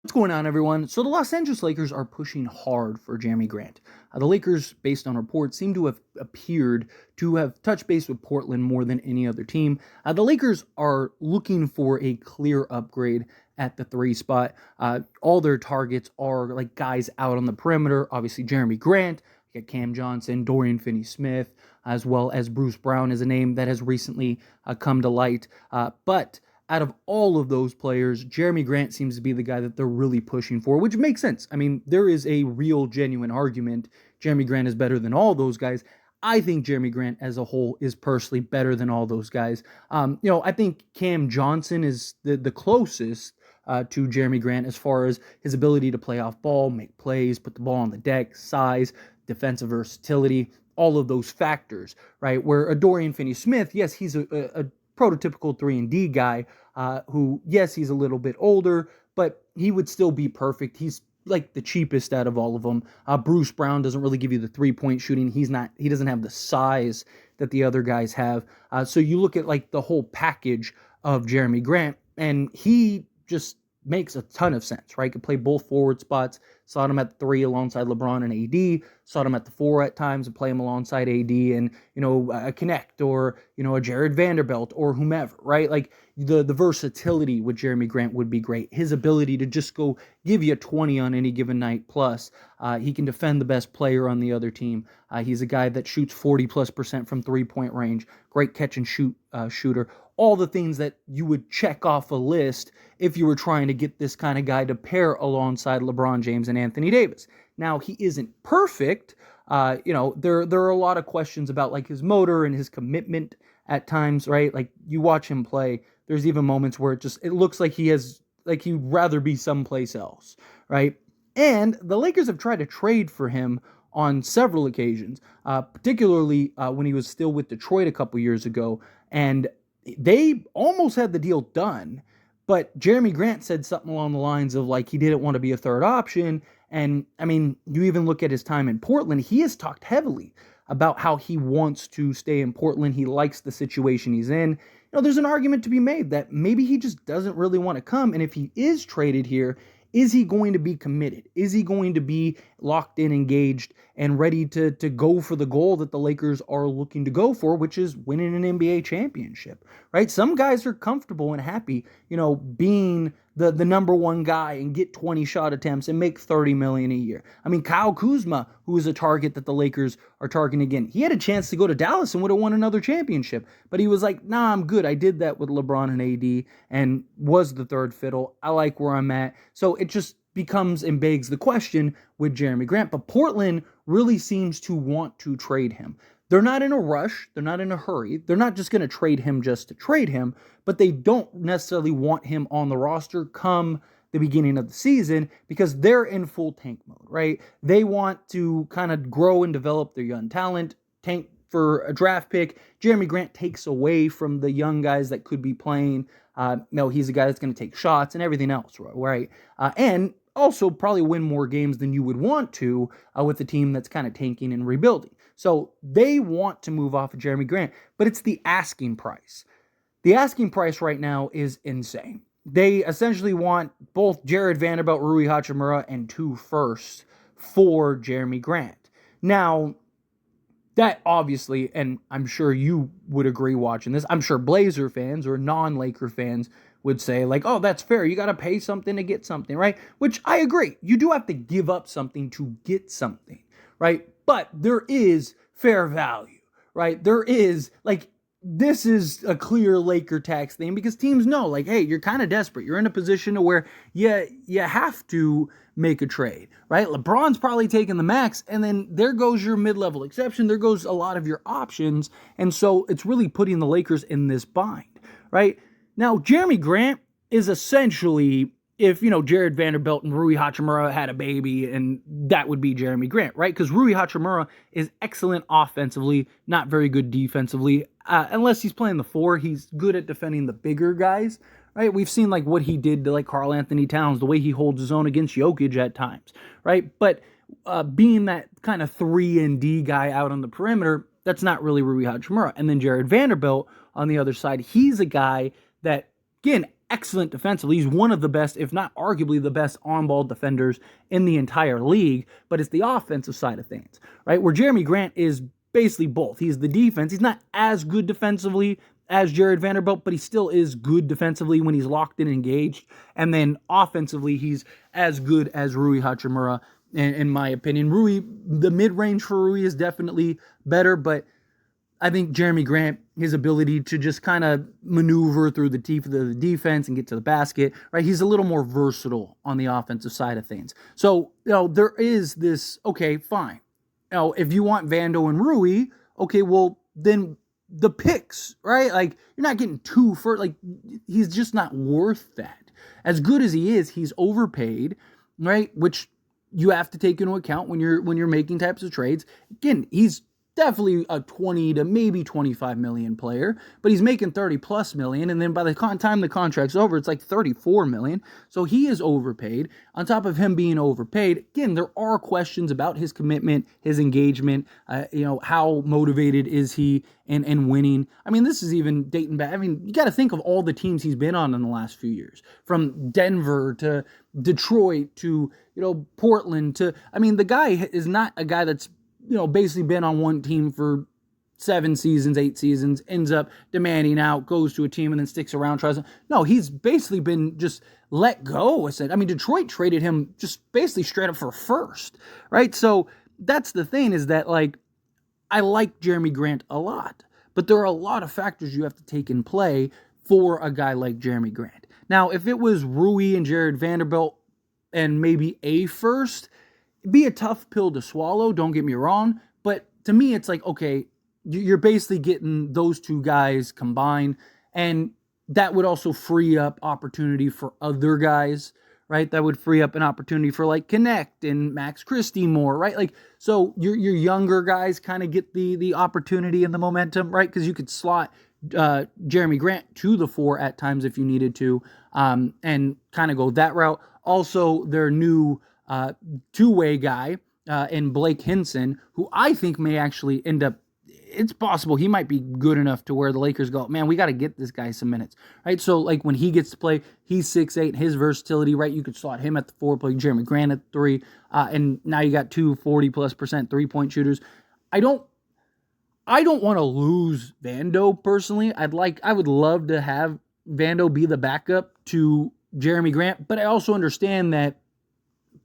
What's going on, everyone? So the Los Angeles Lakers are pushing hard for Jerami Grant. The Lakers, based on reports, seem to have appeared to have touched base with Portland more than any other team. The Lakers are looking for a clear upgrade at the 3 spot. All their targets are like guys out on the perimeter. Obviously, Jerami Grant, you got Cam Johnson, Dorian Finney-Smith, as well as Bruce Brown is a name that has recently come to light. But out of all of those players, Jerami Grant seems to be the guy that they're really pushing for, which makes sense. I mean, there is a real, genuine argument. Jerami Grant is better than all those guys. I think Jerami Grant as a whole is personally better than all those guys. I think Cam Johnson is the closest to Jerami Grant as far as his ability to play off ball, make plays, put the ball on the deck, size, defensive versatility, all of those factors, right? Where a Dorian Finney-Smith, yes, he's a prototypical 3-and-D guy who, yes, he's a little bit older, but he would still be perfect. He's like the cheapest out of all of them. Bruce Brown doesn't really give you the 3-point shooting. He doesn't have the size that the other guys have. So you look at like the whole package of Jerami Grant, and he just makes a ton of sense, right? Could play both forward spots. Saw him at 3 alongside LeBron and AD. Saw him at the 4 at times and play him alongside AD and, a Connect or, a Jared Vanderbilt or whomever, right? Like the versatility with Jerami Grant would be great. His ability to just go give you a 20 on any given night plus. He can defend the best player on the other team. He's a guy that shoots 40+% from 3-point range. Great catch and shoot shooter. All the things that you would check off a list if you were trying to get this kind of guy to pair alongside LeBron James and Anthony Davis. Now, he isn't perfect. There are a lot of questions about like his motor and his commitment at times, right? Like you watch him play, there's even moments where it looks like he'd rather be someplace else, right? And the Lakers have tried to trade for him on several occasions, particularly when he was still with Detroit a couple years ago, and they almost had the deal done, but Jerami Grant said something along the lines of like he didn't want to be a third option. And I mean, you even look at his time in Portland, he has talked heavily about how he wants to stay in Portland. He likes the situation he's in. There's an argument to be made that maybe he just doesn't really want to come. And if he is traded here, is he going to be committed? Is he going to be locked in, engaged, and ready to go for the goal that the Lakers are looking to go for, which is winning an NBA championship, right? Some guys are comfortable and happy, being the number one guy and get 20 shot attempts and make $30 million a year. I mean, Kyle Kuzma, who is a target that the Lakers are targeting again, he had a chance to go to Dallas and would have won another championship, but he was like, nah, I'm good. I did that with LeBron and AD and was the third fiddle. I like where I'm at. So it just becomes and begs the question with Jerami Grant, but Portland really seems to want to trade him. They're not in a rush. They're not in a hurry. They're not just going to trade him just to trade him, but they don't necessarily want him on the roster come the beginning of the season because they're in full tank mode, right? They want to kind of grow and develop their young talent, tank for a draft pick. Jerami Grant takes away from the young guys that could be playing. He's a guy that's going to take shots and everything else, right? And also probably win more games than you would want to with a team that's kind of tanking and rebuilding. So they want to move off of Jerami Grant, but it's the asking price. The asking price right now is insane. They essentially want both Jared Vanderbilt, Rui Hachimura, and 2 firsts for Jerami Grant. Now, that obviously, and I'm sure you would agree watching this, I'm sure Blazer fans or non-Laker fans would say like, oh, that's fair. You got to pay something to get something, right? Which I agree. You do have to give up something to get something, right? But there is fair value, right? There is like, this is a clear Laker tax thing because teams know like, hey, you're kind of desperate. You're in a position to where you have to make a trade, right? LeBron's probably taking the max, and then there goes your mid-level exception. There goes a lot of your options. And so it's really putting the Lakers in this bind, right? Now, Jerami Grant is essentially if, Jared Vanderbilt and Rui Hachimura had a baby, and that would be Jerami Grant, right? Because Rui Hachimura is excellent offensively, not very good defensively. Unless he's playing the 4, he's good at defending the bigger guys, right? We've seen like what he did to like Karl Anthony Towns, the way he holds his own against Jokic at times, right? But being that kind of 3-and-D guy out on the perimeter, that's not really Rui Hachimura. And then Jared Vanderbilt on the other side, he's a guy that, again, excellent defensively. He's one of the best, if not arguably the best on-ball defenders in the entire league, but it's the offensive side of things, right? Where Jerami Grant is basically both. He's the defense. He's not as good defensively as Jared Vanderbilt, but he still is good defensively when he's locked in and engaged. And then offensively, he's as good as Rui Hachimura, in my opinion. The mid-range for Rui is definitely better, but I think Jerami Grant, his ability to just kind of maneuver through the teeth of the defense and get to the basket, right? He's a little more versatile on the offensive side of things. So, there is this, okay, fine. If you want Vando and Rui, okay, well, then the picks, right? Like, you're not getting two for, like, he's just not worth that. As good as he is, he's overpaid, right? Which you have to take into account when you're making types of trades. Again, he's definitely a 20 to maybe 25 million player, but he's making 30 plus million. And then by the time the contract's over, it's like 34 million. So he is overpaid. On top of him being overpaid, again, there are questions about his commitment, his engagement, how motivated is he in winning. I mean, this is even dating back. I mean, you got to think of all the teams he's been on in the last few years, from Denver to Detroit to, Portland to, I mean, the guy is not a guy that's, basically been on one team for 7 seasons, 8 seasons, ends up demanding out, goes to a team and then sticks around, No, he's basically been just let go. I mean, Detroit traded him just basically straight up for first, right? So that's the thing, is that, like, I like Jerami Grant a lot, but there are a lot of factors you have to take in play for a guy like Jerami Grant. Now, if it was Rui and Jared Vanderbilt and maybe a first, it'd be a tough pill to swallow, don't get me wrong, but to me it's like, okay, you're basically getting those two guys combined, and that would also free up opportunity for other guys, right? That would free up an opportunity for, like, Connect and Max Christie more, right? Like, so your younger guys kind of get the opportunity and the momentum, right? Because you could slot Jerami Grant to the 4 at times if you needed to, and kind of go that route. Also, their new two-way guy in Blake Hinson, who I think may actually end up, it's possible he might be good enough to where the Lakers go, man, we got to get this guy some minutes, right? So, like, when he gets to play, he's 6'8", his versatility, right? You could slot him at the 4, play Jerami Grant at the 3, and now you got 2 40+% three-point shooters. I don't want to lose Vando personally. I would love to have Vando be the backup to Jerami Grant, but I also understand that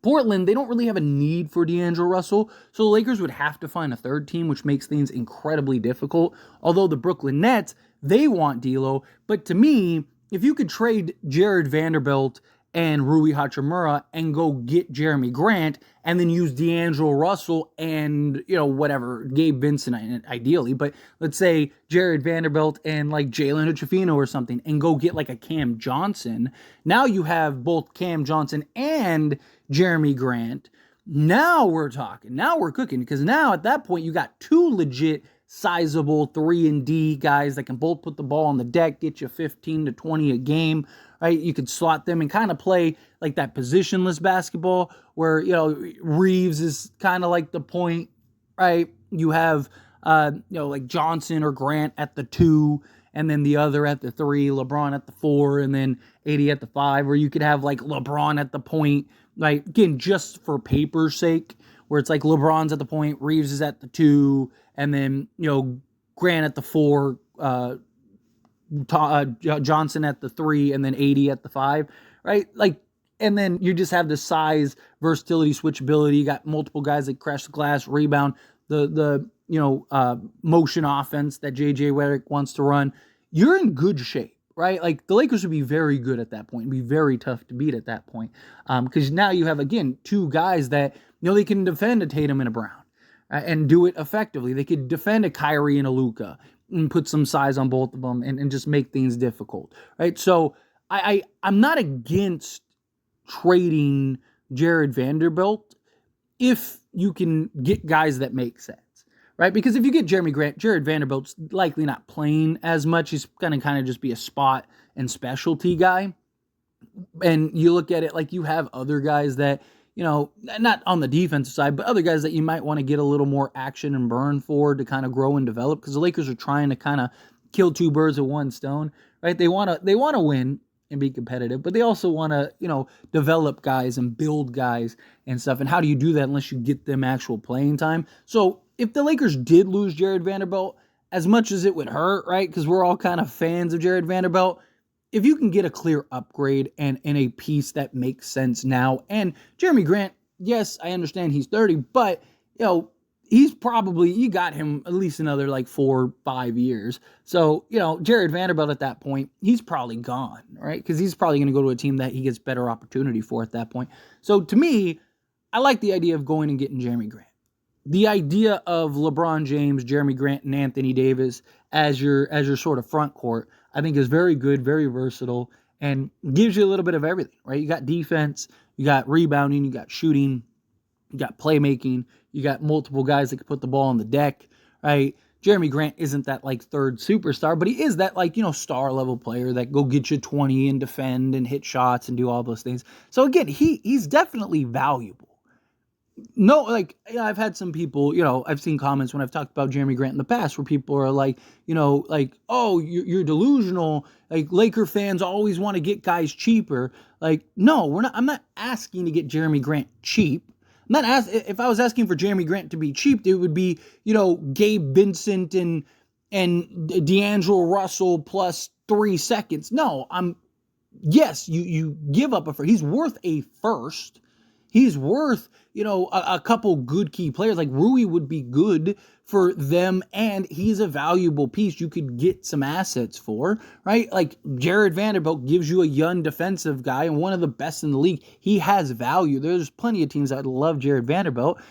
Portland, they don't really have a need for D'Angelo Russell, so the Lakers would have to find a third team, which makes things incredibly difficult. Although the Brooklyn Nets, they want D'Lo, but to me, if you could trade Jared Vanderbilt and Rui Hachimura and go get Jerami Grant and then use D'Angelo Russell and, whatever, Gabe Vincent ideally, but let's say Jared Vanderbilt and, like, Jalen Hood-Schifino or something, and go get, like, a Cam Johnson. Now you have both Cam Johnson and Jerami Grant. Now we're talking. Now we're cooking, because now at that point you got 2 legit sizable 3-and-D guys that can both put the ball on the deck, get you 15 to 20 a game, right? You could slot them and kind of play like that positionless basketball where, Reeves is kind of like the point, right? You have, like Johnson or Grant at the 2, and then the other at the 3, LeBron at the 4, and then AD at the 5, or you could have, like, LeBron at the point, like, again, just for paper's sake, where it's like LeBron's at the point, Reeves is at the 2, and then, Grant at the 4, Johnson at the 3, and then AD at the 5, right? Like, and then you just have the size, versatility, switchability. You got multiple guys that crash the glass, rebound, the motion offense that JJ Redick wants to run. You're in good shape, right? Like, the Lakers would be very good at that point, and be very tough to beat at that point, because now you have, again, 2 guys that, they can defend a Tatum and a Brown and do it effectively. They could defend a Kyrie and a Luka and put some size on both of them and just make things difficult, right? So I'm not against trading Jared Vanderbilt if you can get guys that make sense, right? Because if you get Jerami Grant, Jared Vanderbilt's likely not playing as much. He's going to kind of just be a spot and specialty guy. And you look at it like you have other guys that, not on the defensive side, but other guys that you might want to get a little more action and burn for to kind of grow and develop, because the Lakers are trying to kind of kill 2 birds with 1 stone, right? They want to win, and be competitive, but they also want to, develop guys and build guys and stuff. And how do you do that unless you get them actual playing time? So if the Lakers did lose Jared Vanderbilt, as much as it would hurt, right? Because we're all kind of fans of Jared Vanderbilt. If you can get a clear upgrade and a piece that makes sense now, and Jerami Grant, yes, I understand he's 30, but, you got him at least another like 4 or 5 years. So, Jared Vanderbilt at that point, he's probably gone, right? Because he's probably going to go to a team that he gets better opportunity for at that point. So to me, I like the idea of going and getting Jerami Grant. The idea of LeBron James, Jerami Grant, and Anthony Davis as your sort of front court, I think is very good, very versatile, and gives you a little bit of everything, right? You got defense, you got rebounding, you got shooting, you got playmaking, you got multiple guys that can put the ball on the deck, right? Jerami Grant isn't that like third superstar, but he is that like, star level player that go get you 20 and defend and hit shots and do all those things. So again, he's definitely valuable. No, I've had some people, I've seen comments when I've talked about Jerami Grant in the past where people are like, oh, you're delusional. Like, Laker fans always want to get guys cheaper. Like, no, I'm not asking to get Jerami Grant cheap. I'm not if I was asking for Jerami Grant to be cheap, it would be, Gabe Vincent and D'Angelo Russell plus 3 seconds. No, yes, you give up he's worth a first. He's worth, a couple good key players. Like Rui would be good for them, and he's a valuable piece you could get some assets for, right? Like Jared Vanderbilt gives you a young defensive guy and one of the best in the league. He has value. There's plenty of teams that love Jared Vanderbilt,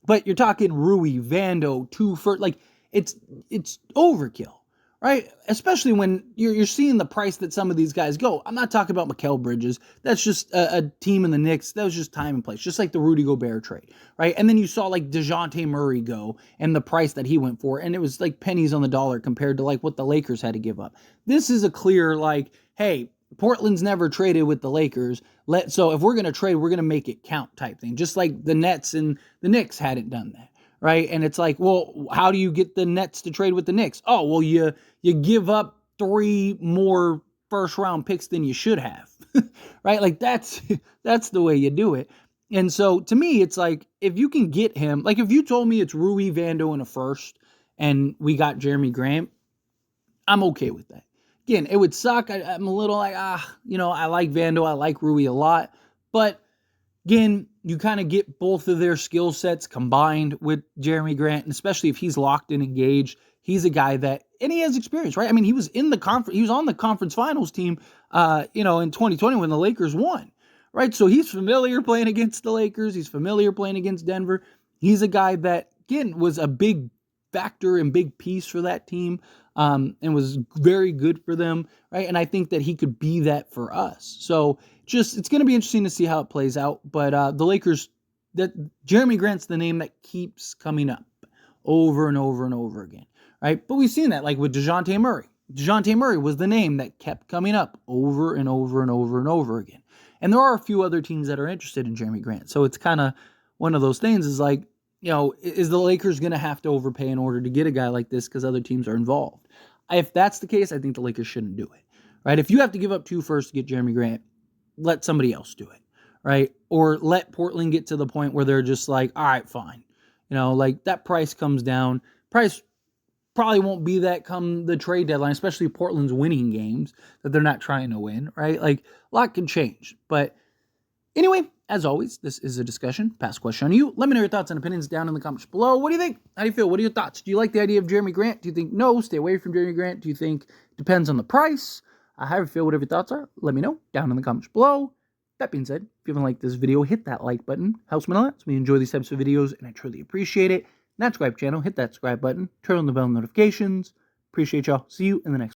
but you're talking Rui, Vando, it's overkill. Right? Especially when you're seeing the price that some of these guys go. I'm not talking about Mikal Bridges. That's just a team in the Knicks. That was just time and place. Just like the Rudy Gobert trade. Right? And then you saw like DeJounte Murray go and the price that he went for. And it was like pennies on the dollar compared to like what the Lakers had to give up. This is a clear like, hey, Portland's never traded with the Lakers. So if we're going to trade, we're going to make it count type thing. Just like the Nets and the Knicks hadn't done that. Right? And it's like, well, how do you get the Nets to trade with the Knicks? Oh, well, you give up 3 more first round picks than you should have. Right? Like that's the way you do it. And so to me, it's like, if you can get him, like if you told me it's Rui, Vando in a first and we got Jerami Grant, I'm okay with that. Again, it would suck. I'm a little like, I like Vando. I like Rui a lot, but again, you kind of get both of their skill sets combined with Jerami Grant, and especially if he's locked and engaged. He's a guy that, and he has experience, right? I mean, he was in the conference, he was on the conference finals team, in 2020 when the Lakers won, right? So he's familiar playing against the Lakers. He's familiar playing against Denver. He's a guy that, again, was a big factor and big piece for that team, and was very good for them, right? And I think that he could be that for us. So it's going to be interesting to see how it plays out. But the Lakers, that Jerami Grant's the name that keeps coming up over and over and over again, right? But we've seen that, like with DeJounte Murray. DeJounte Murray was the name that kept coming up over and over and over and over again. And there are a few other teams that are interested in Jerami Grant. So it's kind of one of those things is like, is the Lakers going to have to overpay in order to get a guy like this because other teams are involved? If that's the case, I think the Lakers shouldn't do it, right? If you have to give up 2 firsts to get Jerami Grant, let somebody else do it, right? Or let Portland get to the point where they're just like, all right, fine. Like that price comes down. Price probably won't be that come the trade deadline, especially Portland's winning games that they're not trying to win, right? Like a lot can change. But anyway, as always, this is a discussion. Pass question on you. Let me know your thoughts and opinions down in the comments below. What do you think? How do you feel? What are your thoughts? Do you like the idea of Jerami Grant? Do you think no, stay away from Jerami Grant? Do you think it depends on the price? How do you feel? Whatever your thoughts are, let me know down in the comments below. That being said, if you haven't liked this video, hit that like button. Helps me a lot. So we enjoy these types of videos, and I truly appreciate it. Not subscribe channel, hit that subscribe button. Turn on the bell notifications. Appreciate y'all. See you in the next